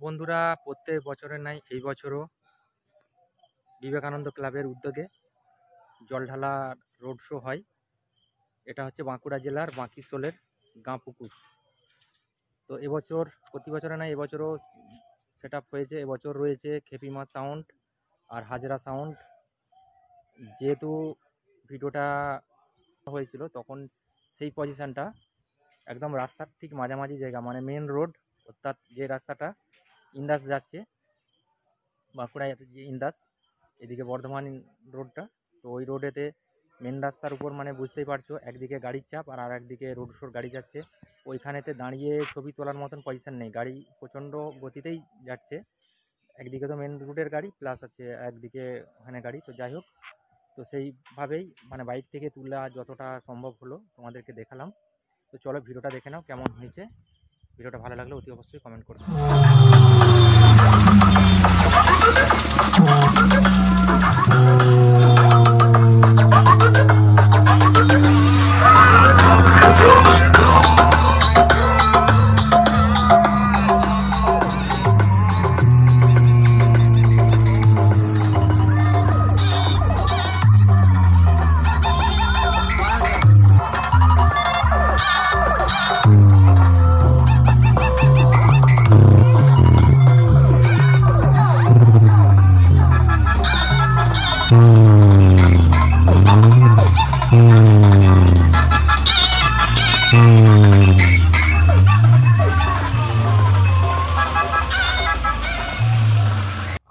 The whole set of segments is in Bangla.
বন্ধুরা, প্রত্যেক বছরের ন্যায় এই বছরও বিবেকানন্দ ক্লাবের উদ্যোগে জলঢালা রোড শো হয়। এটা হচ্ছে বাঁকুড়া জেলার বাঁকিশোলের গাঁপুকুর। তো এবছর প্রতি বছরের ন্যায় এবছরও সেট আপ হয়েছে। এবছর রয়েছে খেপিমা সাউন্ড আর হাজরা সাউন্ড। যেহেতু ভিডিওটা হয়েছিল তখন সেই পজিশানটা একদম রাস্তার ঠিক মাঝামাঝি জায়গা, মানে মেন রোড, অর্থাৎ যে রাস্তাটা ইন্দাস যাচ্ছে, বাঁকুড়া যে ইন্দাস, এদিকে বর্ধমান রোডটা, তো ওই রোডেতে মেন রাস্তার উপর মানে বুঝতেই পারছো একদিকে গাড়ির চাপ আর একদিকে রোড শোর গাড়ি যাচ্ছে। ওইখানেতে দাঁড়িয়ে ছবি তোলার মতন পজিশান নেই, গাড়ি প্রচণ্ড গতিতেই যাচ্ছে। একদিকে তো মেন রোডের গাড়ি প্লাস হচ্ছে একদিকে ওখানে গাড়ি। তো যাই হোক, তো সেইভাবেই মানে বাইক থেকে তোলা যতটা সম্ভব হলো তোমাদেরকে দেখালাম। তো চলো ভিডিওটা দেখে নাও কেমন হয়েছে। ভিডিওটা ভালো লাগলে অতি অবশ্যই কমেন্ট করবে।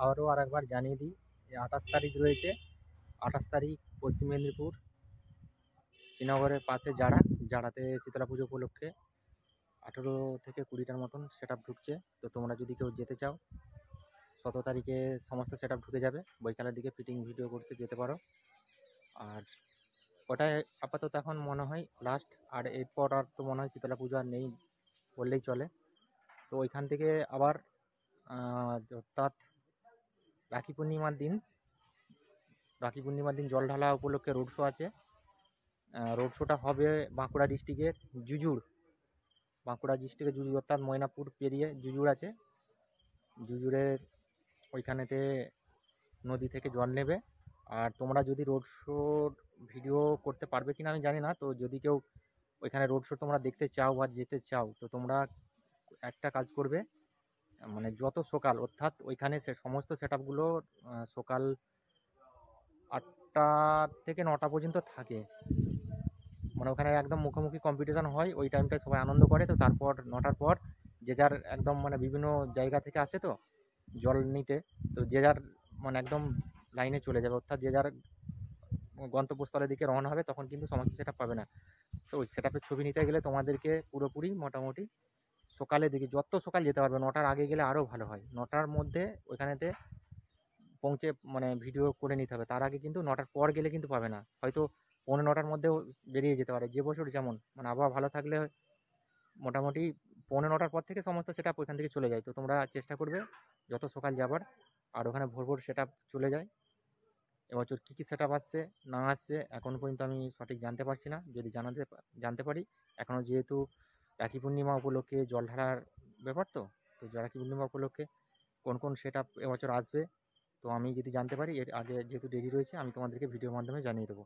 আরও আরেকবার জানিয়ে দিই, 28 তারিখ রয়েছে। 28 তারিখ পশ্চিম মেদিনীপুর শ্রীনগরের পাশে জাড়াতে শীতলা পুজো উপলক্ষে 18 থেকে 20টার মতন সেট আপ ঢুকছে। তো তোমরা যদি কেউ যেতে চাও 17 তারিখে সমস্ত সেট আপ ঢুকে যাবে। বৈকালের দিকে ফিটিং ভিডিও করতে যেতে পারো। আর ওটাই আপাতত এখন মনে হয় লাস্ট। আর এরপর আর তো মনে হয় শীতলা পুজো আর নেই বললেই চলে। তো ওইখান থেকে আবার অর্থাৎ রাখি পূর্ণিমার দিন জল ঢালা উপলক্ষে রোড শো আছে। রোড শোটা হবে বাঁকুড়া ডিস্ট্রিক্টের জুজুড় অর্থাৎ ময়নাপুর পেরিয়ে জুজুড় আছে। জুজুড়ের ওইখানেতে নদী থেকে জল নেবে। আর তোমরা যদি রোড শোর ভিডিও করতে পারবে কিনা আমি জানি না, তো যদি কেউ ওইখানে রোড শো তোমরা দেখতে চাও বা যেতে চাও, তো তোমরা একটা কাজ করবে, মানে যত সকাল, অর্থাৎ ওইখানে সমস্ত সেট আপগুলো সকাল 8টা থেকে 9টা পর্যন্ত থাকে। মানে ওখানে একদম মুখোমুখি কম্পিটিশান হয়, ওই টাইমটায় সবাই আনন্দ করে। তো তারপর 9টার পর যে যার একদম মানে বিভিন্ন জায়গা থেকে আসে তো জল নিতে, তো যে যার মানে একদম লাইনে চলে যাবে, অর্থাৎ যে যার গন্তব্যস্থলের দিকে রওনা হবে। তখন কিন্তু সমস্ত সেট আপ পাবে না। তো ওই সেট আপের ছবি নিতে গেলে তোমাদেরকে পুরোপুরি মোটামুটি সকালের দিকে, যত সকাল যেতে পারবে, 9টার আগে গেলে আরও ভালো হয়। 9টার মধ্যে ওইখানেতে পৌঁছে মানে ভিডিও করে নিতে হবে। তার আগে কিন্তু 9টার পর গেলে কিন্তু পাবে না। হয়তো 9:45-র মধ্যেও বেরিয়ে যেতে পারে। যে বছর যেমন, মানে আবহাওয়া ভালো থাকলে মোটামুটি 9:45-র পর থেকে সমস্ত সেট আপ ওইখান থেকে চলে যায়। তো তোমরা চেষ্টা করবে যত সকাল যাবার। আর ওখানে ভোর সেট আপ চলে যায়। এবছর কী কী সেট আপ আসছে না আসছে এখনও পর্যন্ত আমি সঠিক জানতে পারছি না। যদি জানতে পারি, এখনও যেহেতু রাখি পূর্ণিমা উপলক্ষে জল ঢালার ব্যাপার, তো রাখি পূর্ণিমা উপলক্ষে কোন সেট আপ এবছর আসবে, তো আমি যদি জানতে পারি, এর আগে যেহেতু দেরি রয়েছে, আমি তোমাদেরকে ভিডিওর মাধ্যমে জানিয়ে দেবো।